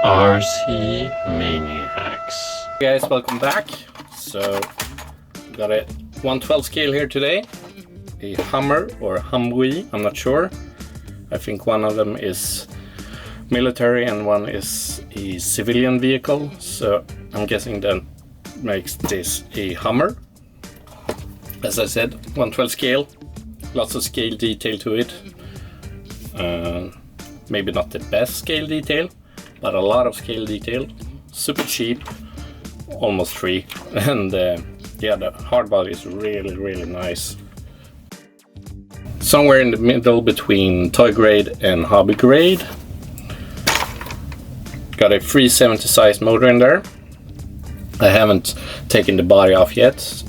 JJRC Maniacs. Hey guys, welcome back. So, got a 112 scale here today. A Hummer or Humvee, I'm not sure. I think one of them is military and one is a civilian vehicle. So, I'm guessing that makes this a Hummer. As I said, 112 scale. Lots of scale detail to it. Maybe not the best scale detail, but a lot of scale detail. Super cheap, almost free, and yeah, the hard body is really nice. Somewhere in the middle between toy grade and hobby grade. Got a 370 size motor in there. I haven't taken the body off yet,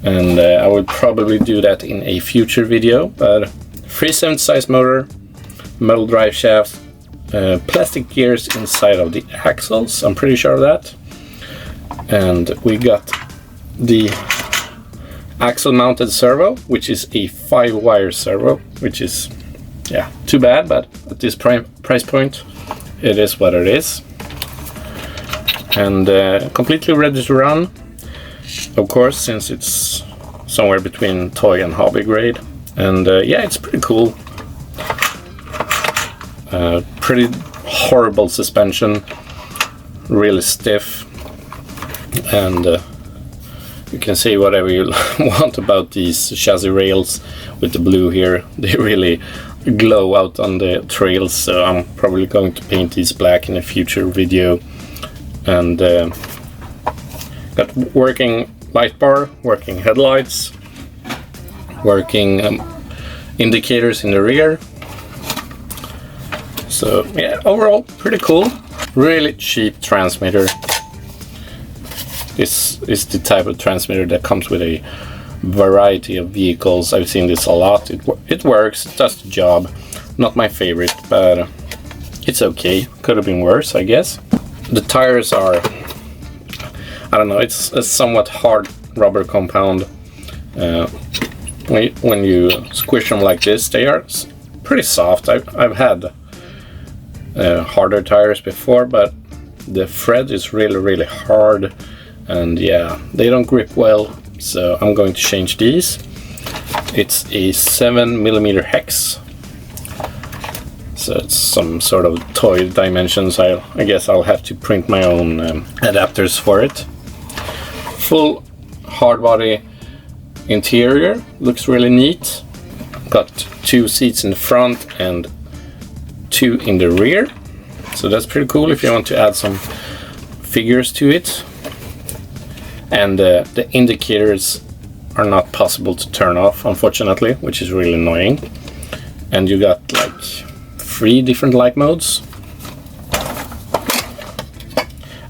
and I will probably do that in a future video. But 370 size motor, metal drive shaft, plastic gears inside of the axles, I'm pretty sure of that. And we got the axle mounted servo, which is a 5-wire servo, which is, yeah, too bad, but at this price point it is what it is. And completely ready to run, of course, since it's somewhere between toy and hobby grade. And yeah, it's pretty cool. Pretty horrible suspension, really stiff, and you can say whatever you want about these chassis rails with the blue here. They really glow out on the trails, so I'm probably going to paint these black in a future video. And got working light bar, working headlights, working indicators in the rear. So yeah, overall pretty cool. Really cheap transmitter. This is the type of transmitter that comes with a variety of vehicles. I've seen this a lot. It works, it does the job. Not my favorite, but it's okay. Could have been worse, I guess. The tires are, I don't know, it's a somewhat hard rubber compound. When you squish them like this, they are pretty soft. I've had harder tires before, but the thread is really hard, and yeah, they don't grip well, so I'm going to change these. It's a 7mm hex, so it's some sort of toy dimensions. I guess I'll have to print my own adapters for it. Full hard body interior, looks really neat. Got 2 seats in the front and 2 in the rear, so that's pretty cool if you want to add some figures to it. And the indicators are not possible to turn off, unfortunately, which is really annoying. And you got like 3 different light modes.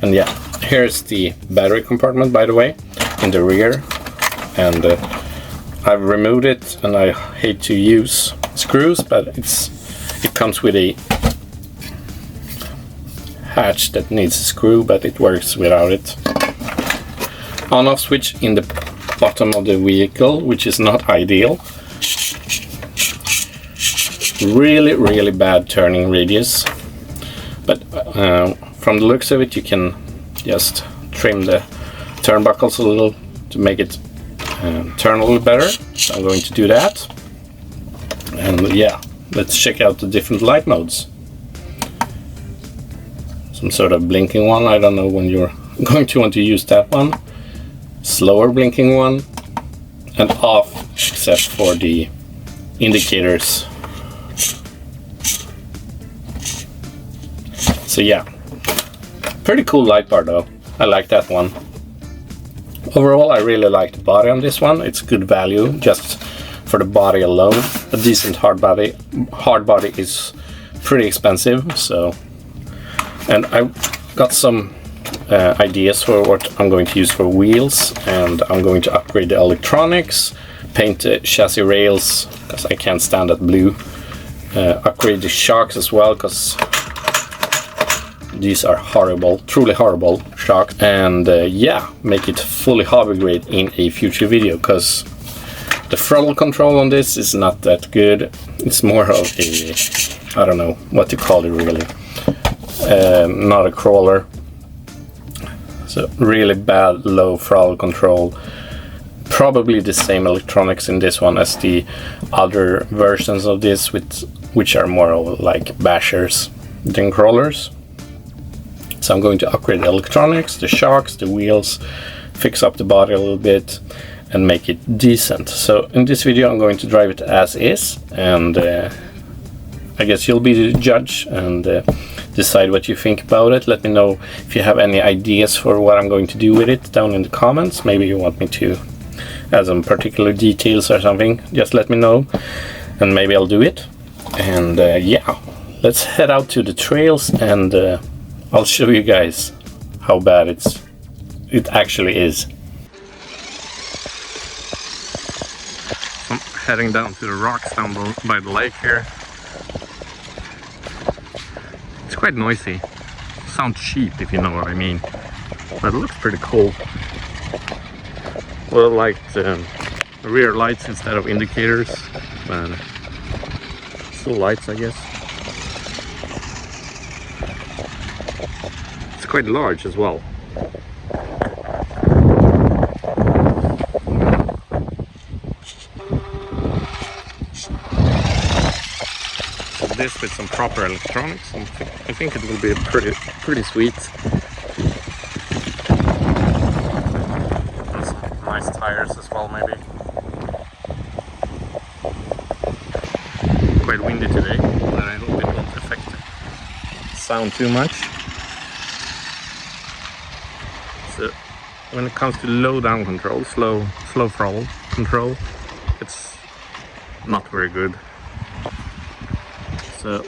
And yeah, here's the battery compartment, by the way, in the rear. And I've removed it, and I hate to use screws, but it comes with a hatch that needs a screw, but it works without it. On-off switch in the bottom of the vehicle, which is not ideal. Really bad turning radius, but from the looks of it, you can just trim the turnbuckles a little to make it turn a little better. So I'm going to do that. And yeah, let's check out the different light modes. Some sort of blinking one, I don't know when you're going to want to use that one. Slower blinking one, and off except for the indicators. So yeah, pretty cool light bar though. I like that one. Overall, I really like the body on this one. It's good value just for the body alone. A decent hard body. Hard body is pretty expensive, so. And I got some ideas for what I'm going to use for wheels, and I'm going to upgrade the electronics, paint the chassis rails because I can't stand that blue, upgrade the shocks as well because these are horrible, truly horrible shocks, and yeah, make it fully hobby grade in a future video because the throttle control on this is not that good. It's more of a, I don't know what to call it really. not a crawler. So really bad low throttle control. Probably the same electronics in this one as the other versions of this, which are more of like bashers than crawlers. So I'm going to upgrade the electronics, the shocks, the wheels, fix up the body a little bit and make it decent. So in this video I'm going to drive it as is, and I guess you'll be the judge and decide what you think about it. Let me know if you have any ideas for what I'm going to do with it down in the comments. Maybe you want me to add some particular details or something. Just let me know and maybe I'll do it. And yeah, let's head out to the trails and I'll show you guys how bad it actually is. I'm heading down to the rocks down by the lake here. It's quite noisy. Sounds cheap, if you know what I mean. But it looks pretty cool. Well, like rear lights instead of indicators, but still lights, I guess. It's quite large as well. This with some proper electronics, I think it will be pretty sweet. Some nice tires as well, maybe. Quite windy today, but I hope it won't affect the sound too much. So when it comes to low down control, slow throttle control, it's not very good. So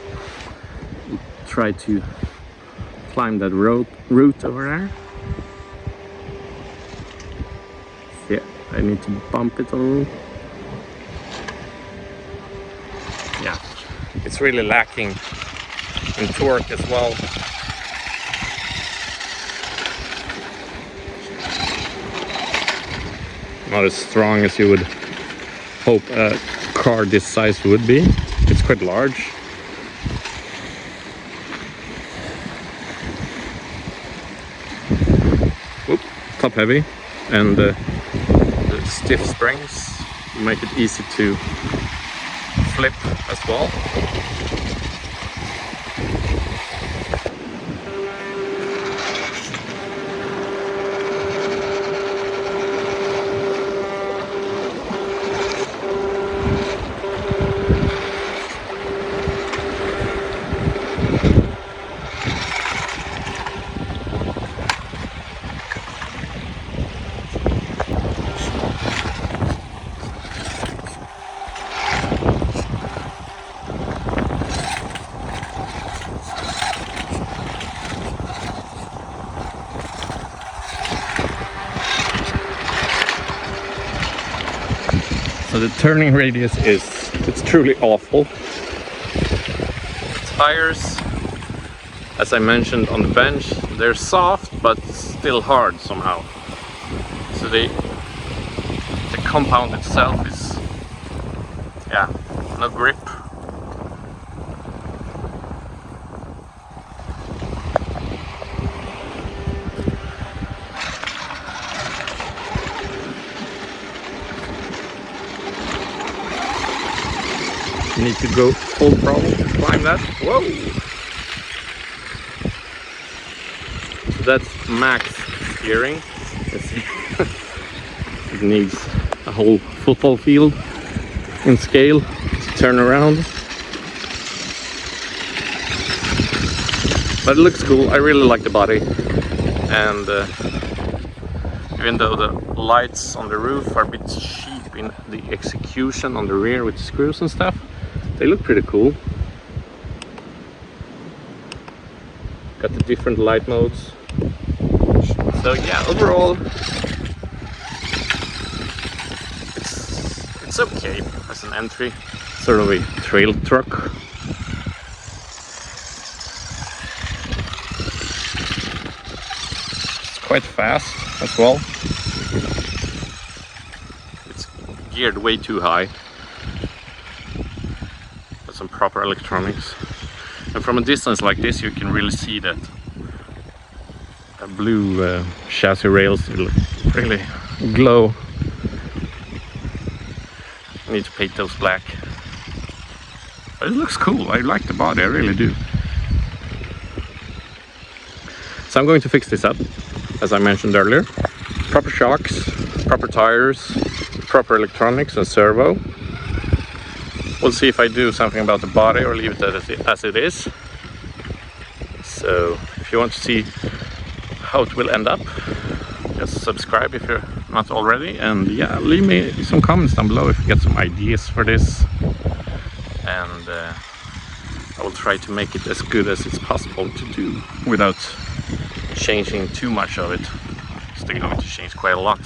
we'll try to climb that route over there. Yeah, I need to bump it a little. Yeah, it's really lacking in torque as well. Not as strong as you would hope a car this size would be. It's quite large. Top heavy, and the stiff springs make it easy to flip as well. So the turning radius it's truly awful. Tires, as I mentioned on the bench, they're soft but still hard somehow. So the compound itself is, yeah, no grip. You need to go full throttle to climb that. Whoa! So that's max steering. It needs a whole football field in scale to turn around. But it looks cool. I really like the body. And even though the lights on the roof are a bit cheap in the execution on the rear with the screws and stuff, they look pretty cool. Got the different light modes. So yeah, overall it's okay as an entry, sort of a trail truck. It's quite fast as well. It's geared way too high. Some proper electronics. And from a distance like this you can really see that the blue chassis rails really glow. I need to paint those black. But it looks cool. I like the body, I really do. So I'm going to fix this up, as I mentioned earlier. Proper shocks, proper tires, proper electronics and servo. We'll see if I do something about the body or leave it as it is. So if you want to see how it will end up, just subscribe if you're not already, and yeah, leave me some comments down below if you get some ideas for this, and I will try to make it as good as it's possible to do without changing too much of it. Still going to change quite a lot.